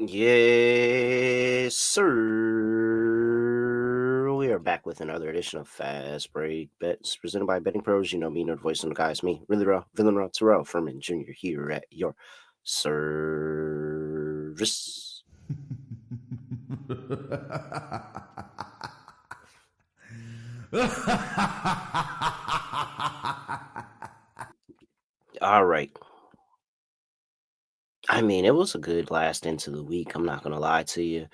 Yes, sir. We are back with another edition of Fast Break Bets presented by BettingPros. You know me, no voice on the guys, me, really raw, villain raw, Terrell Furman Jr. here at your service. All right. I mean, it was a good last into the week. I'm not gonna lie to you.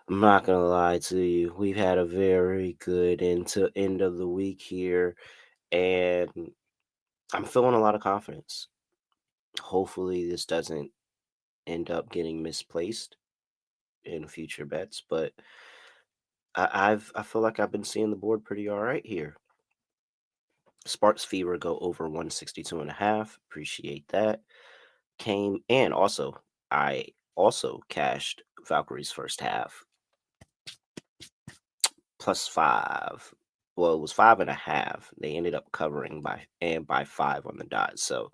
I'm not gonna lie to you. We've had a very good end of the week here, and I'm feeling a lot of confidence. Hopefully, this doesn't end up getting misplaced in future bets, but I feel like I've been seeing the board pretty all right here. Sparks Fever go over 162 and a half. Appreciate that. Came and also I also cashed Valkyries first half +5. Well, it was 5.5. They ended up covering by 5 on the dot. So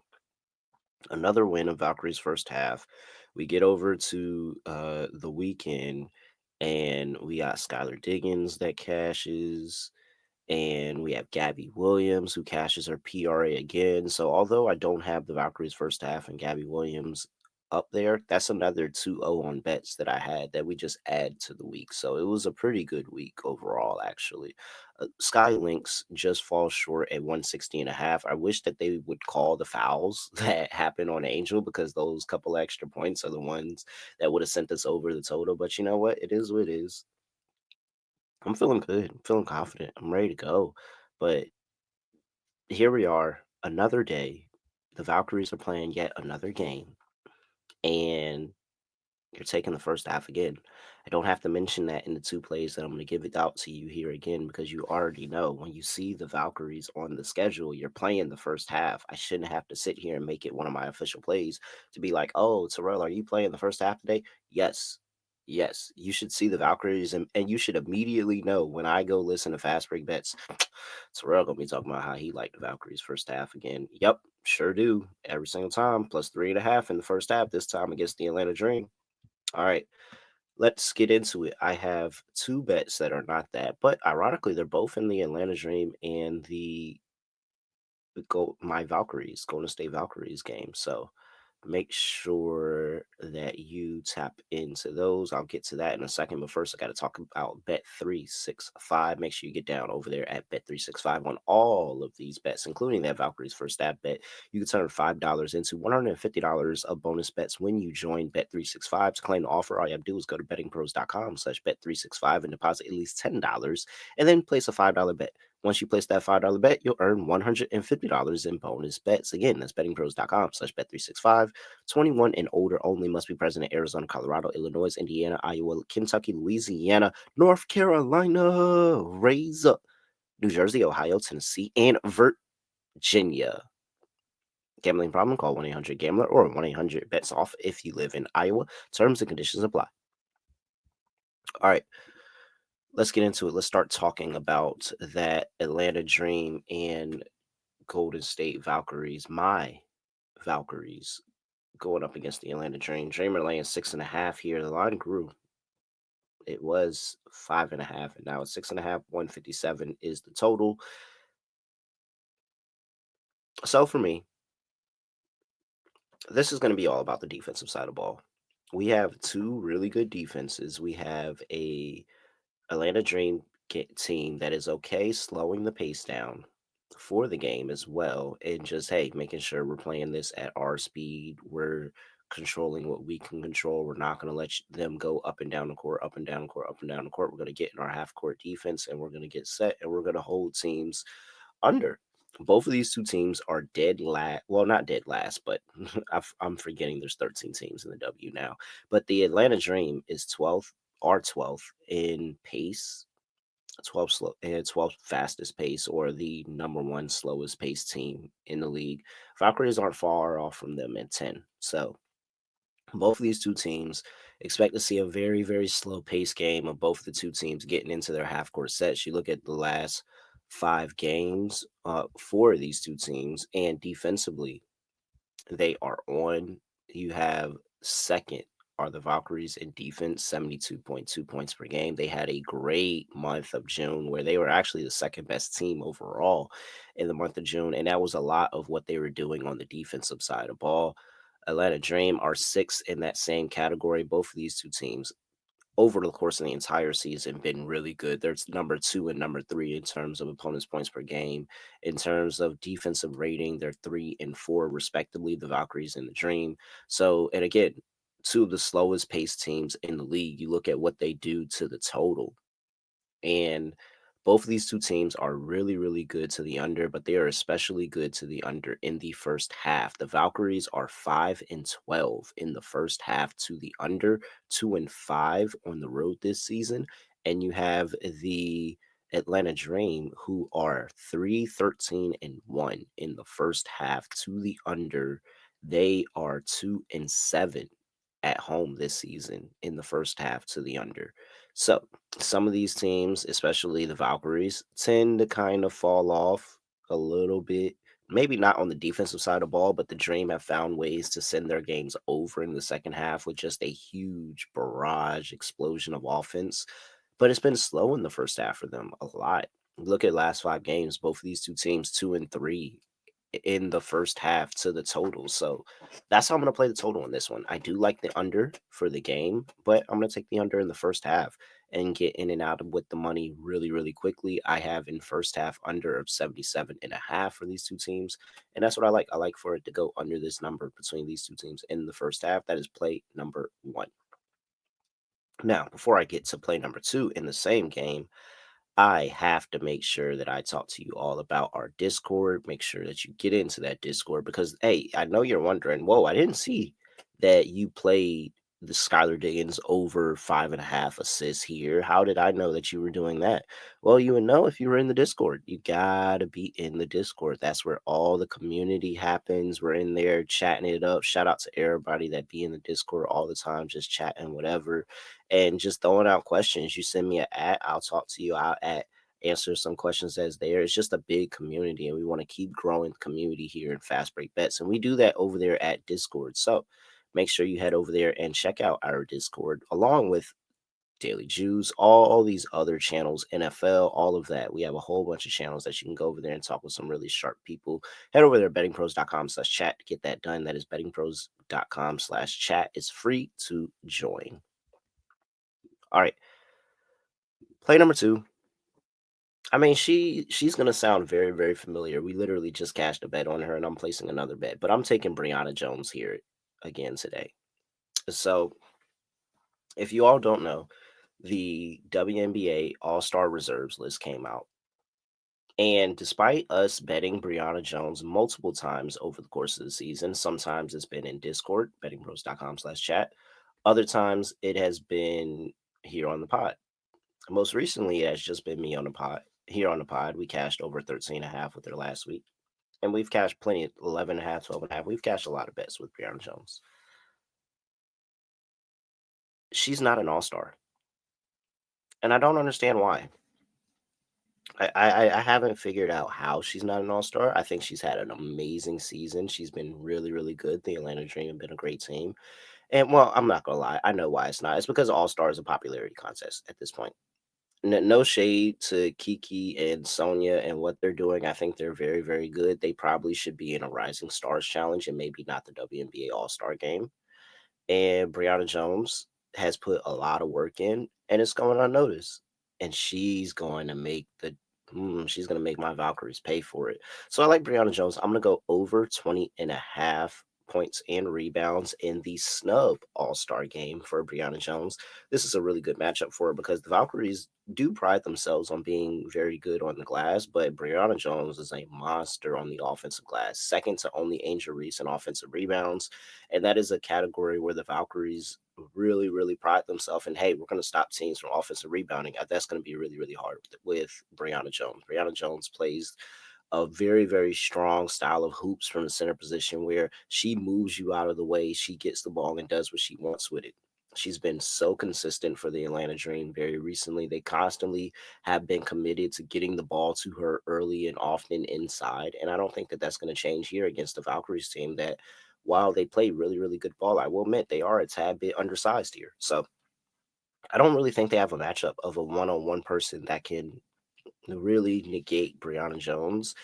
another win of Valkyrie's first half. We get over to the weekend, and we got Skylar Diggins that cashes, and we have Gabby Williams who cashes her PRA again. So although I don't have the Valkyries first half and Gabby Williams up there, that's another 2-0 on bets that I had that we just add to the week. So it was a pretty good week overall, actually. Skylinks just falls short at 160 and a half. I wish that they would call the fouls that happened on Angel, because those couple extra points are the ones that would have sent us over the total. But you know what? It is what it is. I'm feeling good. I'm feeling confident. I'm ready to go. But here we are, another day. The Valkyries are playing yet another game, and you're taking the first half again. I don't have to mention that in the two plays that I'm going to give it out to you here again, because you already know when you see the Valkyries on the schedule, you're playing the first half. I shouldn't have to sit here and make it one of my official plays to be like, oh, Terrell, are you playing the first half today? Yes. Yes, you should see the Valkyries, and you should immediately know when I go listen to Fast Break Bets. Terrell gonna be talking about how he liked the Valkyries first half again. Yep, sure do. Every single time, +3.5 in the first half, this time against the Atlanta Dream. All right, let's get into it. I have two bets that are not that, but ironically, they're both in the Atlanta Dream and my Valkyries, Golden State Valkyries game. So make sure that you tap into those. I'll get to that in a second. But first, I got to talk about Bet365. Make sure you get down over there at Bet365 on all of these bets, including that Valkyries first stab bet. You can turn $5 into $150 of bonus bets when you join Bet365. To claim the offer, all you have to do is go to bettingpros.com/Bet365 and deposit at least $10, and then place a $5 bet. Once you place that $5 bet, you'll earn $150 in bonus bets. Again, that's bettingpros.com/bet365. 21 and older only, must be present in Arizona, Colorado, Illinois, Indiana, Iowa, Kentucky, Louisiana, North Carolina, raise up, New Jersey, Ohio, Tennessee, and Virginia. Gambling problem? Call 1-800-GAMBLER or 1-800-BETS-OFF if you live in Iowa. Terms and conditions apply. All right, let's get into it. Let's start talking about that Atlanta Dream and Golden State Valkyries. My Valkyries going up against the Atlanta Dream. Dreamer laying 6.5 here. The line grew. It was 5.5, and now it's 6.5. 157 is the total. So for me, this is going to be all about the defensive side of the ball. We have two really good defenses. We have a Atlanta Dream team that is okay slowing the pace down for the game as well, and just, hey, making sure we're playing this at our speed. We're controlling what we can control. We're not going to let them go up and down the court, up and down the court, up and down the court. We're going to get in our half court defense, and we're going to get set, and we're going to hold teams under. Both of these two teams are dead last. Well, not dead last, but I'm forgetting there's 13 teams in the W now. But the Atlanta Dream is 12th, are 12th in pace, 12th fastest pace, or the number one slowest pace team in the league. Valkyries aren't far off from them at 10. So both of these two teams expect to see a very, very slow pace game of both the two teams getting into their half court sets. You look at the last 5 games for these two teams, and defensively, they are on. You have second are the Valkyries in defense, 72.2 points per game. They had a great month of June where they were actually the second best team overall in the month of June. And that was a lot of what they were doing on the defensive side of ball. Atlanta Dream are sixth in that same category. Both of these two teams over the course of the entire season been really good. They're number 2 and number 3 in terms of opponents' points per game. In terms of defensive rating, they're 3 and 4 respectively, the Valkyries and the Dream. So, and again, two of the slowest paced teams in the league. You look at what they do to the total. And both of these two teams are really, really good to the under, but they are especially good to the under in the first half. The Valkyries are 5 and 12 in the first half to the under, 2 and 5 on the road this season. And you have the Atlanta Dream, who are 3-13 and 1 in the first half to the under. They are 2 and 7 at home this season in the first half to the under. So some of these teams, especially the Valkyries, tend to kind of fall off a little bit. Maybe not on the defensive side of the ball, but the Dream have found ways to send their games over in the second half with just a huge barrage explosion of offense. But it's been slow in the first half for them a lot. Look at last 5 games, both of these two teams 2 and 3 in the first half to the total. So that's how I'm going to play the total on this one. I do like the under for the game, but I'm going to take the under in the first half and get in and out with the money really, really quickly. I have in first half under of 77.5 for these two teams. And that's what I like. I like for it to go under this number between these two teams in the first half. That is play number 1. Now, before I get to play number 2 in the same game, I have to make sure that I talk to you all about our Discord. Make sure that you get into that Discord because, hey, I know you're wondering, whoa, I didn't see that you played the Skylar Diggins over 5.5 assists here. How did I know that you were doing that? Well, you would know if you were in the Discord. You gotta be in the Discord. That's where all the community happens. We're in there chatting it up. Shout out to everybody that be in the Discord all the time, just chatting, whatever and just throwing out questions. You send me an at, I'll talk to you. I'll answer some questions as there. It's just a big community, and we want to keep growing the community here in Fast Break Bets, and we do that over there at Discord. So make sure you head over there and check out our Discord, along with Daily Jews, all these other channels, NFL, all of that. We have a whole bunch of channels that you can go over there and talk with some really sharp people. Head over there, bettingpros.com/chat to get that done. That is bettingpros.com/chat. It's free to join. All right. Play number 2. I mean, she's gonna sound very, very familiar. We literally just cashed a bet on her, and I'm placing another bet, but I'm taking Brionna Jones here again today. So, if you all don't know, the WNBA All-Star Reserves list came out. And despite us betting Brionna Jones multiple times over the course of the season, sometimes it's been in Discord, bettingpros.com/chat. Other times it has been here on the pod. Most recently, it has just been me on the pod. Here on the pod, we cashed over 13.5 with her last week. And we've cashed plenty of 11.5, 12.5. We've cashed a lot of bets with Brionna Jones. She's not an all-star. And I don't understand why. I haven't figured out how she's not an all-star. I think she's had an amazing season. She's been really, really good. The Atlanta Dream have been a great team. And, well, I'm not going to lie. I know why it's not. It's because all-star is a popularity contest at this point. No shade to Kiki and Sonia and what they're doing. I think they're very, very good. They probably should be in a Rising Stars challenge and maybe not the WNBA All-Star game. And Brionna Jones has put a lot of work in, and it's going unnoticed. And she's going to make she's going to make my Valkyries pay for it. So I like Brionna Jones. I'm going to go over 20.5 points and rebounds in the snub All-Star game for Brionna Jones. This is a really good matchup for her because the Valkyries do pride themselves on being very good on the glass, but Brionna Jones is a monster on the offensive glass, second to only Angel Reese in offensive rebounds. And that is a category where the Valkyries really, really pride themselves. And hey, we're going to stop teams from offensive rebounding. That's going to be really, really hard with Brionna Jones. Brionna Jones plays a very, very strong style of hoops from the center position where she moves you out of the way. She gets the ball and does what she wants with it. She's been so consistent for the Atlanta Dream very recently. They constantly have been committed to getting the ball to her early and often inside. And I don't think that that's going to change here against the Valkyries team that while they play really, really good ball, I will admit they are a tad bit undersized here. So I don't really think they have a matchup of a one-on-one person that can really negate Brionna Jones.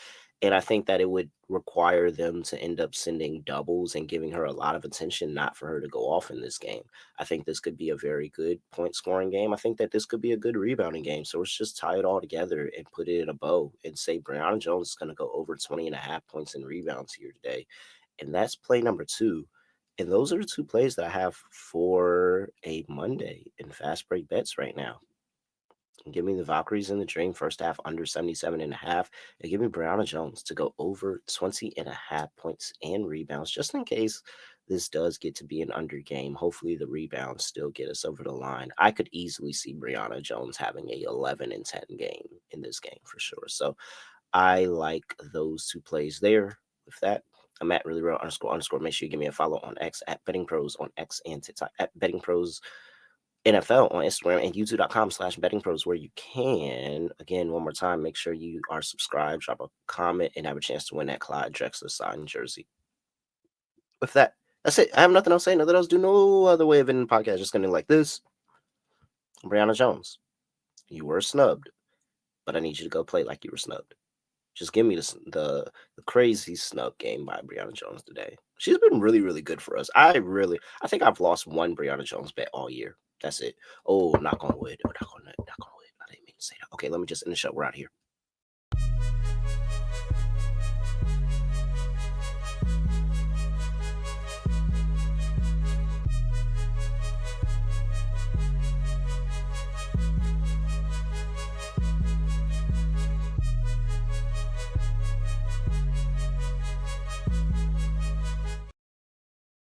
And I think that it would require them to end up sending doubles and giving her a lot of attention, not for her to go off in this game. I think this could be a very good point scoring game. I think that this could be a good rebounding game. So let's just tie it all together and put it in a bow and say Brionna Jones is going to go over 20.5 points and rebounds here today. And that's play number 2. And those are the 2 plays that I have for a Monday in fast break bets right now. Give me the Valkyries in the Dream first half under 77.5. And give me Brionna Jones to go over 20.5 points and rebounds, just in case this does get to be an under game. Hopefully the rebounds still get us over the line. I could easily see Brionna Jones having a 11-10 game in this game for sure. So I like those 2 plays there. With that, I'm at really real __. Make sure you give me a follow on X at BettingPros on X and TikTok at BettingPros NFL on Instagram and youtube.com/bettingpros, where you can, again, one more time, make sure you are subscribed, drop a comment, and have a chance to win that Clyde Drexler signed jersey. With that, that's it. I have nothing else to say. Nothing else. Do no other way of ending the podcast. Just gonna like this. Brionna Jones, you were snubbed, but I need you to go play like you were snubbed. Just give me the crazy snub game by Brionna Jones today. She's been really, really good for us. I think I've lost one Brionna Jones bet all year. That's it. Oh, knock on wood. Oh, knock on wood. I didn't mean to say that. Okay, let me just end the show. We're out here.